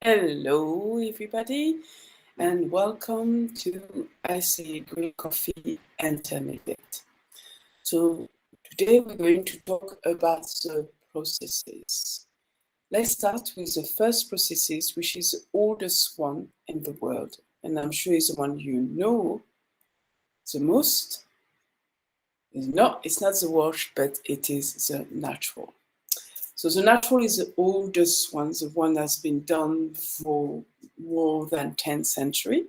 Hello, everybody, and welcome to I Say Green Coffee Intermediate. So, today we're going to talk about the processes. Let's start with the first processes, which is the oldest one in the world, and I'm sure it's the one you know the most. No, it's not the wash, but it is the natural. So the natural is the oldest one, the one that's been done for more than 10th century,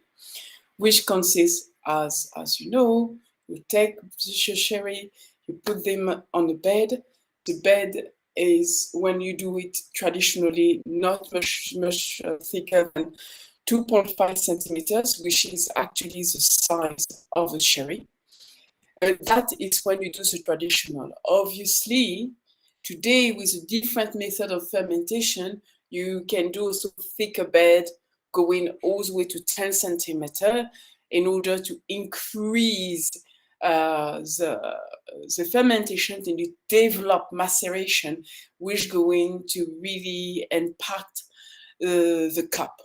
which consists, as you know, you take the sherry, you put them on the bed. The bed is, when you do it traditionally, not much thicker than 2.5 centimeters, which is actually the size of a sherry. That is when you do the traditional. Obviously, today with a different method of fermentation, you can do also thicker bed, going all the way to 10 centimeter in order to increase the fermentation, and you develop maceration, which going to really impact the cup.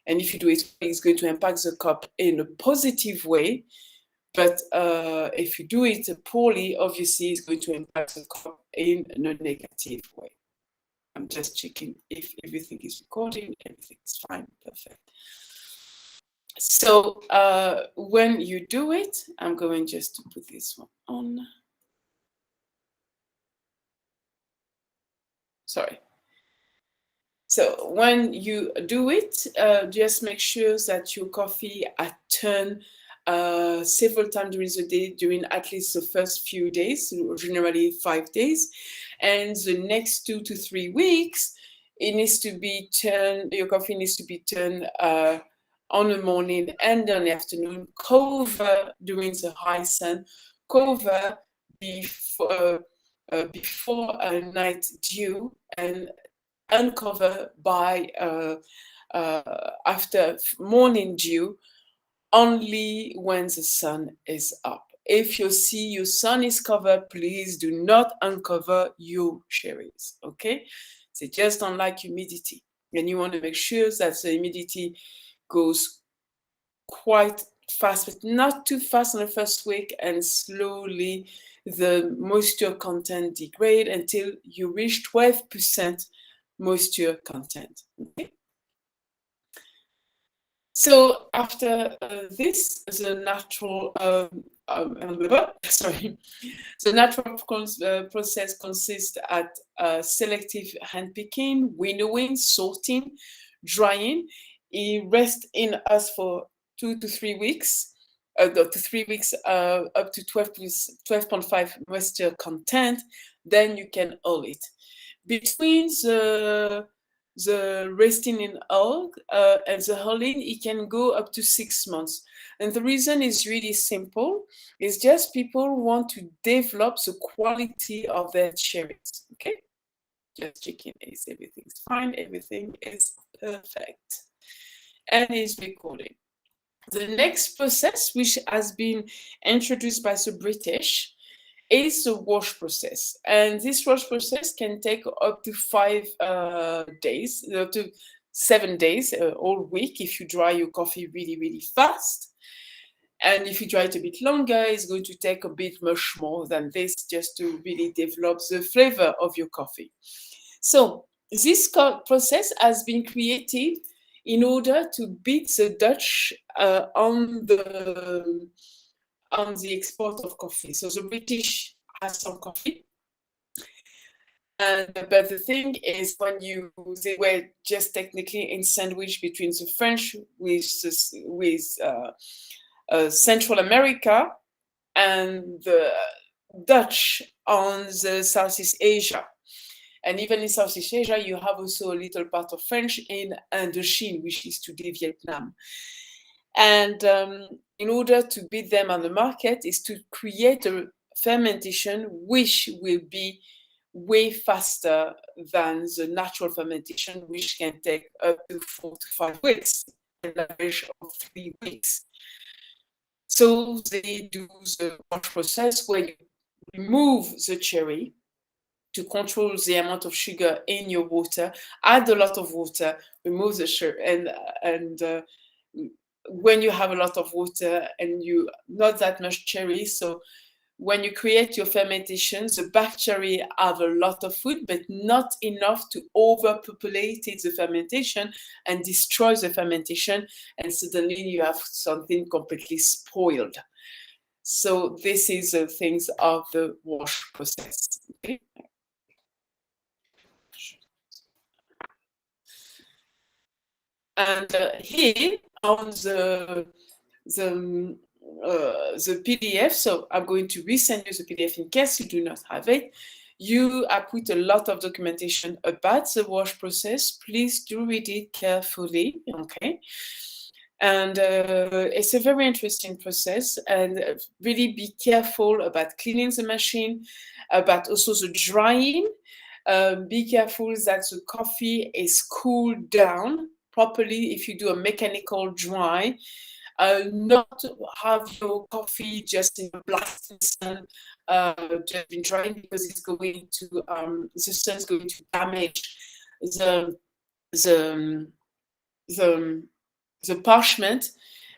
And if you do it, it's going to impact the cup in a positive way. But if you do it poorly, obviously it's going to impact the cup in a negative way. I'm just checking if everything is recording. Everything is fine, perfect. So when you do it, I'm going just to put this one on. Sorry. So when you do it, just make sure that your coffee are turned several times during the day, during at least the first few days, generally 5 days. And the next 2 to 3 weeks, it needs to be turned, your coffee needs to be turned on the morning and in the afternoon, cover during the high sun, cover before night dew, and uncover by after morning dew, only when the sun is up. If you see your sun is covered, please do not uncover your cherries, okay? They just don't like humidity. And you want to make sure that the humidity goes quite fast, but not too fast in the first week, and slowly the moisture content degrade until you reach 12% moisture content. Okay? So after this, the natural sorry, the natural process consists at selective handpicking, winnowing, sorting, drying. It rests in us for 2 to 3 weeks. Up to 12.5 moisture content. Then you can hull it. Between the resting in hull and the hulling, it can go up to 6 months. And the reason is really simple. It's just people want to develop the quality of their cherries. Okay? Just checking if everything's fine, everything is perfect. And it's recording. The next process, which has been introduced by the British, is the wash process. And this wash process can take up to 5 days, up to 7 days, all week, if you dry your coffee really, really fast. And if you dry it a bit longer, it's going to take a bit much more than this, just to really develop the flavor of your coffee. So this process has been created in order to beat the Dutch on the export of coffee. So the British has some coffee. But the thing is, they were just technically in sandwich between the French with Central America and the Dutch on the Southeast Asia. And even in Southeast Asia, you have also a little part of French in Indochine, which is today Vietnam. And in order to beat them on the market is to create a fermentation which will be way faster than the natural fermentation, which can take up to 4 to 5 weeks, an average of 3 weeks. So they do the wash process where you remove the cherry, to control the amount of sugar in your water. Add a lot of water, remove the sugar, and when you have a lot of water and you not that much cherry, so when you create your fermentation, the bacteria have a lot of food, but not enough to overpopulate the fermentation and destroy the fermentation, and suddenly you have something completely spoiled. So this is the things of the wash process. Okay? And here on the PDF, so I'm going to resend you the PDF in case you do not have it. I put a lot of documentation about the wash process. Please do read it carefully, okay? And it's a very interesting process, and really be careful about cleaning the machine, about also the drying. Be careful that the coffee is cooled down properly if you do a mechanical dry. Not have your coffee just in the blasting sun, just been drying, because it's going to the sun's going to damage the parchment,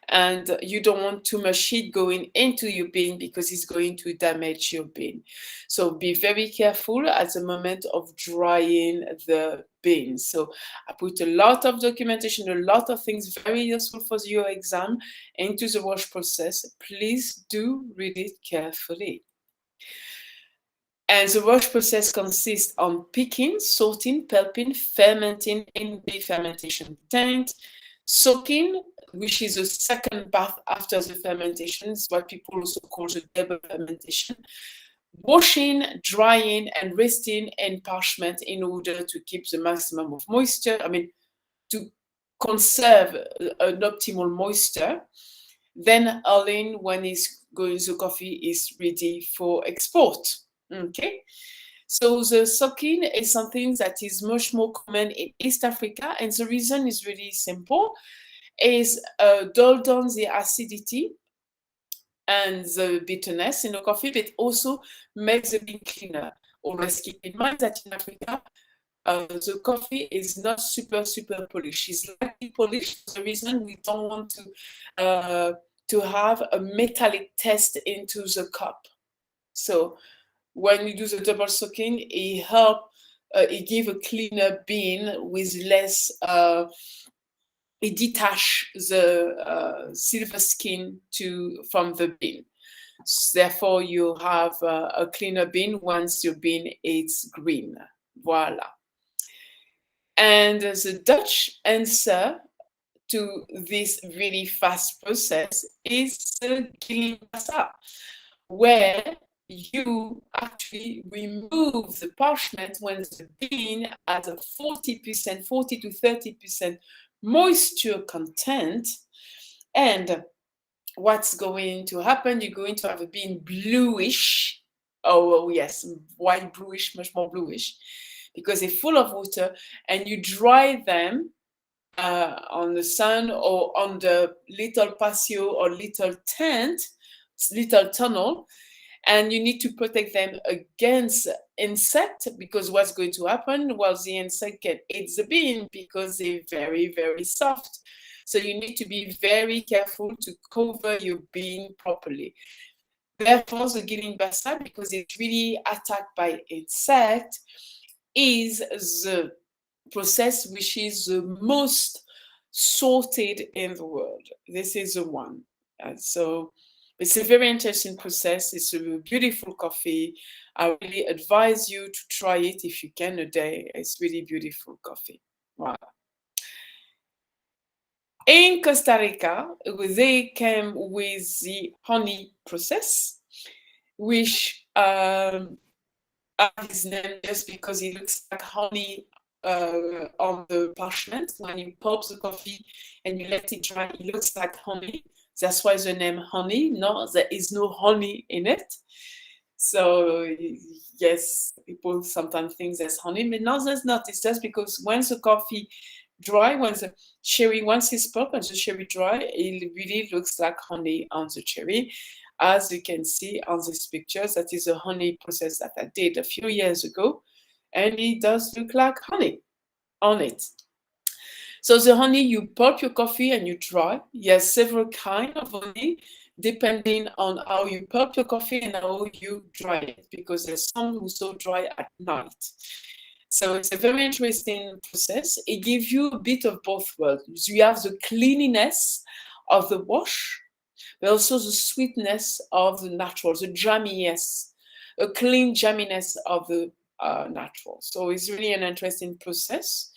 and you don't want too much heat going into your bean because it's going to damage your bean. So be very careful at the moment of drying the bean. So I put a lot of documentation, a lot of things very useful for your exam into the wash process. Please do read it carefully. And the wash process consists on picking, sorting, pulping, fermenting in the fermentation tank, soaking, which is the second bath after the fermentation. It's what people also call the double fermentation. Washing, drying, and resting in parchment in order to keep the maximum of moisture. I mean, to conserve an optimal moisture. Then hulling when the coffee is ready for export. Okay. So the soaking is something that is much more common in East Africa, and the reason is really simple: is dull down the acidity and the bitterness in the coffee, but also makes the bean cleaner. Always keep in mind that in Africa, the coffee is not super polished. It's lightly polished. For the reason we don't want to have a metallic taste into the cup. So when you do the double soaking, it gives a cleaner bean with less. It detach the silver skin from the bean. Therefore, you have a cleaner bean once your bean is green. Voila. And the Dutch answer to this really fast process is the Gilling-Bassa, where you actually remove the parchment when the bean has a 40% to 30% moisture content. And what's going to happen? You're going to have a bean bluish. Oh, yes, white bluish, much more bluish, because they're full of water, and you dry them on the sun or on the little patio or little tent, little tunnel, and you need to protect them against insect, because what's going to happen? Well, the insect can eat the bean because they're very soft. So you need to be very careful to cover your bean properly. Therefore, the Gilling-Bassa, because it's really attacked by insect, is the process which is the most sorted in the world. This is the one. So it's a very interesting process. It's a beautiful coffee. I really advise you to try it if you can a day. It's really beautiful coffee. Wow. In Costa Rica, they came with the honey process, which his name just because it looks like honey on the parchment. When you pulp the coffee and you let it dry, it looks like honey. That's why the name honey. No, there is no honey in it. So yes, people sometimes think there's honey, but no, there's not. It's just because once the coffee dry, once the cherry, once it's pulp and the cherry dry, it really looks like honey on the cherry. as you can see on these pictures. That is a honey process that I did a few years ago, and it does look like honey on it. So the honey, you pulp your coffee and you dry. Yes, several kind of honey, depending on how you pulp your coffee and how you dry it, because there's some who so dry at night. So it's a very interesting process. It gives you a bit of both worlds. You have the cleanliness of the wash, but also the sweetness of the natural, the jamminess, a clean jamminess of the natural. So it's really an interesting process.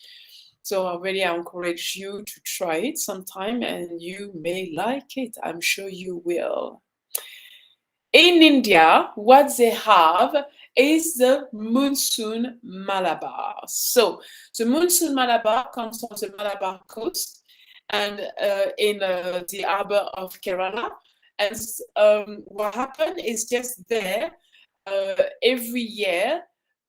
So I really encourage you to try it sometime, and you may like it. I'm sure you will. In India, what they have is the monsoon Malabar. So the monsoon Malabar comes from the Malabar coast and in the harbor of Kerala. And what happened is just there every year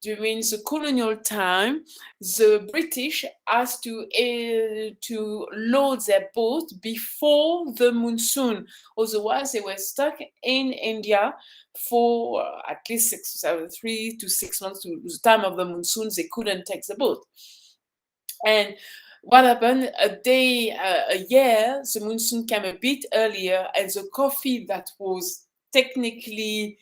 during the colonial time, the British asked to load their boat before the monsoon. Otherwise, they were stuck in India for at least 3 to 6 months. To the time of the monsoon, they couldn't take the boat. And what happened? A year, the monsoon came a bit earlier, and the coffee that was technically